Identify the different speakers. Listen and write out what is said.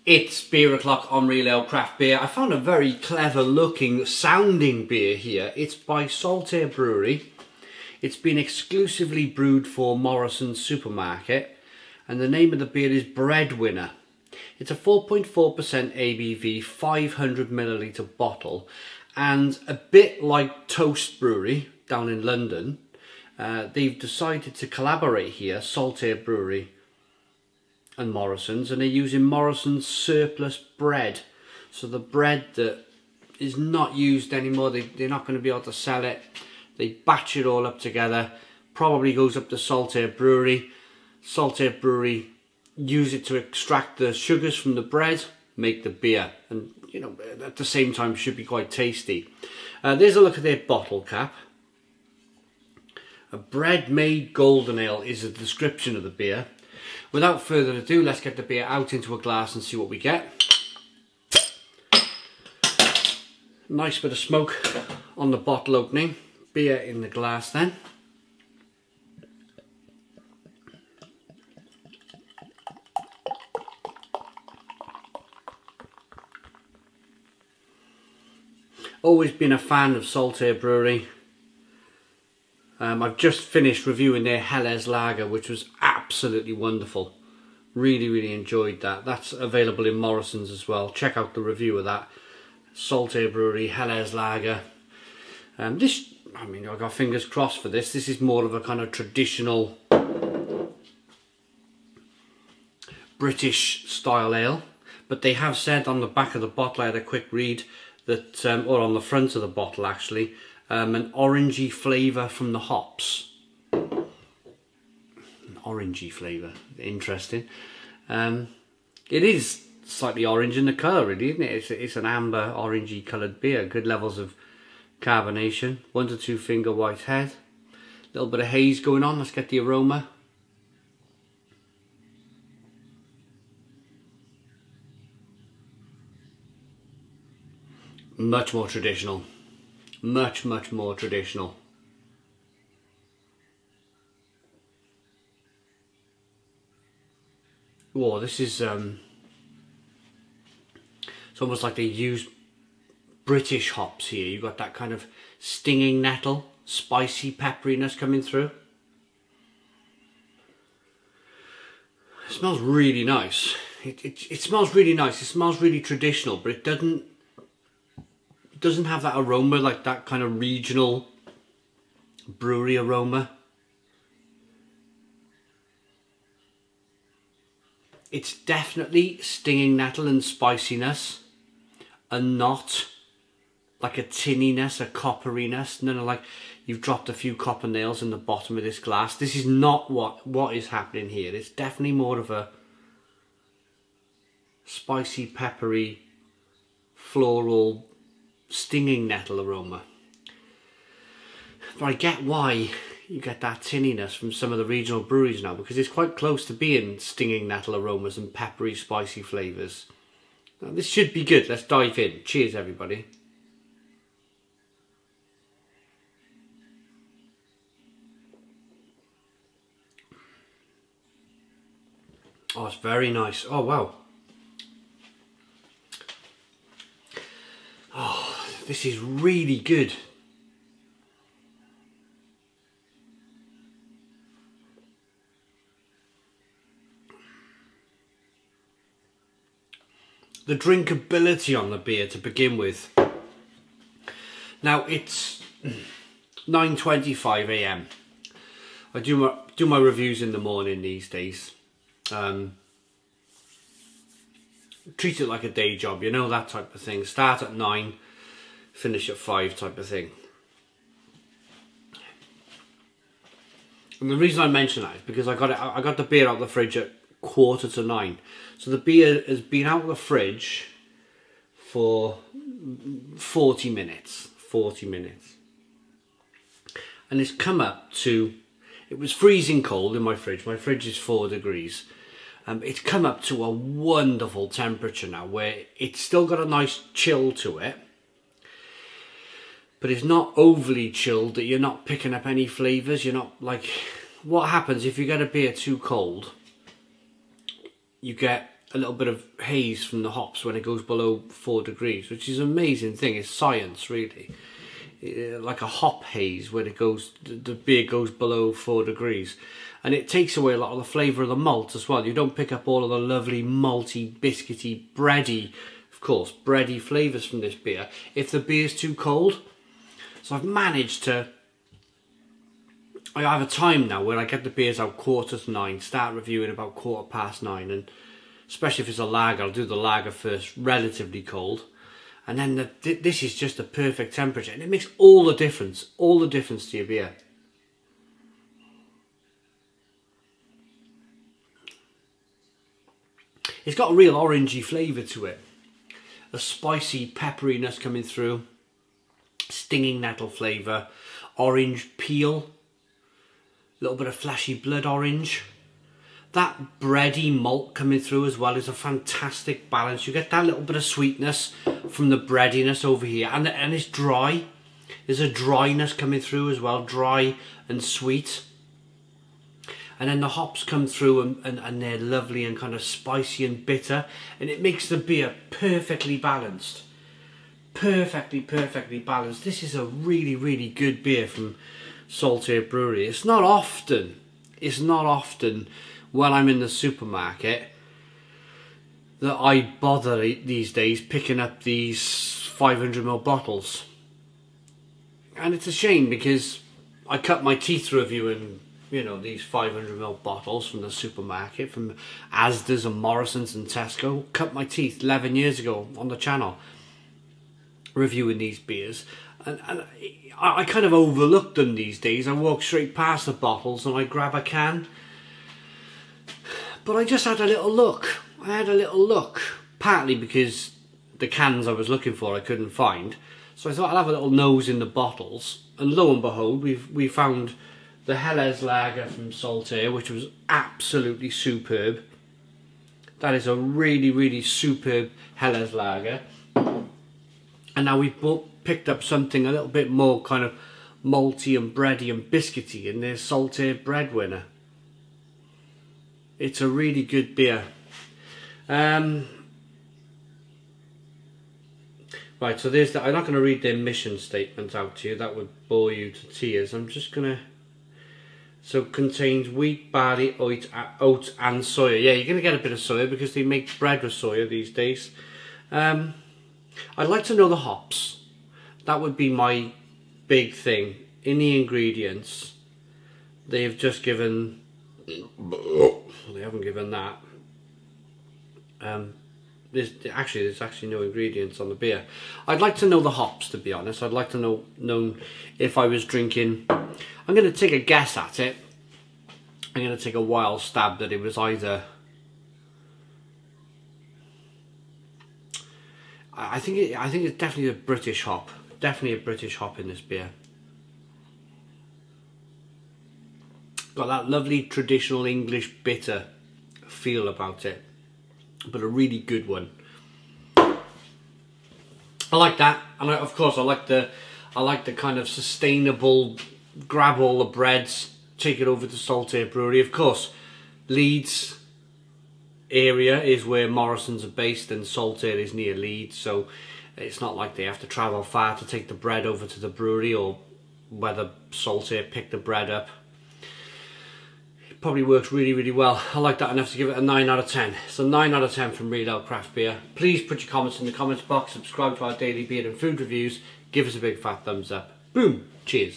Speaker 1: It's beer o'clock on Real Ale Craft Beer. I found a very clever looking sounding beer here. It's by Saltaire Brewery. It's been exclusively brewed for Morrisons supermarket, and the name of the beer is Breadwinner. It's a 4.4% ABV, 500 milliliter bottle, and a bit like Toast Brewery down in London, they've decided to collaborate here, Saltaire Brewery and Morrisons, and they're using Morrisons surplus bread. So the bread that is not used anymore, they're not going to be able to sell it. They batch it all up together, probably goes up to Saltaire Brewery. Saltaire Brewery use it to extract the sugars from the bread, make the beer, and you know, at the same time should be quite tasty. There's a look at their bottle cap. A bread made golden ale is a description of the beer. Without further ado, let's get the beer out into a glass and see what we get. Nice bit of smoke on the bottle opening. Beer in the glass then. Always been a fan of Saltaire Brewery. I've just finished reviewing their Helles Lager, which was absolutely wonderful. Really enjoyed that. That's available in Morrisons as well. Check out the review of that. Saltaire Brewery Helles Lager. This, I mean, I got fingers crossed for this. This is more of a kind of traditional British style ale. But they have said on the back of the bottle, I had a quick read, that, or on the front of the bottle actually, an orangey flavour from the hops. An orangey flavour, interesting. It is slightly orange in the colour, really, isn't it? It's an amber orangey coloured beer. Good levels of carbonation. 1 to 2 finger white head. A little bit of haze going on. Let's get the aroma. Much more traditional. Much more traditional. Whoa, this is it's almost like they use British hops here. You've got that kind of stinging nettle, spicy pepperiness coming through. It smells really nice. It smells really nice. It smells really traditional, but it doesn't have that aroma, like that kind of regional brewery aroma. It's definitely stinging nettle and spiciness, and not like a tinniness, a copperiness. None of like you've dropped a few copper nails in the bottom of this glass. This is not what is happening here. It's definitely more of a spicy, peppery, floral, stinging nettle aroma. But I get why you get that tinniness from some of the regional breweries now, because it's quite close to being stinging nettle aromas and peppery, spicy flavours. Now, this should be good. Let's dive in. Cheers, everybody. Oh, it's very nice. Oh, wow. Oh, this is really good. The drinkability on the beer to begin with. Now it's 9:25 AM. I do my reviews in the morning these days. Treat it like a day job, you know, that type of thing. Start at 9, finish at 5 type of thing. And the reason I mention that is because I got the beer out of the fridge at 8:45. So the beer has been out of the fridge for 40 minutes. 40 minutes. And it's come up to, it was freezing cold in my fridge. My fridge is 4 degrees. It's come up to a wonderful temperature now where it's still got a nice chill to it. But it's not overly chilled that you're not picking up any flavours. You're not like, what happens if you get a beer too cold? You get a little bit of haze from the hops when it goes below 4 degrees, which is an amazing thing. It's science, really. Like a hop haze when it goes, the beer goes below 4 degrees. And it takes away a lot of the flavour of the malt as well. You don't pick up all of the lovely malty, biscuity, bready, of course, bready flavours from this beer if the beer's too cold. So I've managed to, I have a time now where I get the beers out 9:15, start reviewing about 9:15, and especially if it's a lager, I'll do the lager first, relatively cold. And then this is just a perfect temperature, and it makes all the difference to your beer. It's got a real orangey flavour to it. A spicy pepperiness coming through, stinging nettle flavour, orange peel, a little bit of flashy blood orange. That bready malt coming through as well is a fantastic balance. You get that little bit of sweetness from the breadiness over here, and it's dry. There's a dryness coming through as well, dry and sweet. And then the hops come through and they're lovely and kind of spicy and bitter, and it makes the beer perfectly balanced. Perfectly balanced. This is a really good beer from Saltaire Brewery. It's not often when I'm in the supermarket that I bother these days picking up these 500ml bottles. And it's a shame, because I cut my teeth reviewing, you know, these 500ml bottles from the supermarket, from Asda's and Morrisons and Tesco. Cut my teeth 11 years ago on the channel reviewing these beers. And I kind of overlook them these days. I walk straight past the bottles and I grab a can. But I just had a little look. Partly because the cans I was looking for I couldn't find. So I thought I'll have a little nose in the bottles. And lo and behold, we found the Helles Lager from Saltaire, which was absolutely superb. That is a really superb Helles Lager. And now we've picked up something a little bit more kind of malty and bready and biscuity, and there's Saltaire Breadwinner. It's a really good beer. Right, so there's that. I'm not going to read their mission statement out to you, that would bore you to tears. I'm just going to... So contains wheat, barley, oat and soya. Yeah, you're going to get a bit of soya because they make bread with soya these days. I'd like to know the hops. That would be my big thing. In the ingredients, they have just given... They haven't given that. There's actually no ingredients on the beer. I'd like to know the hops, to be honest. I'd like to know if I was drinking... I'm going to take a guess at it. I'm going to take a wild stab that it was either... I think it's definitely a British hop. Definitely a British hop in this beer. Got that lovely traditional English bitter feel about it, but a really good one. I like that, and of course I like the kind of sustainable, grab all the breads, take it over to Saltaire Brewery. Of course, Leeds area is where Morrisons are based, and Saltaire is near Leeds, so it's not like they have to travel far to take the bread over to the brewery, or whether Saltaire pick the bread up. It probably works really well. I like that enough to give it a 9 out of 10. So 9 out of 10 from Real Ale Craft Beer. Please put your comments in the comments box, subscribe to our daily beer and food reviews, give us a big fat thumbs up. Boom! Cheers.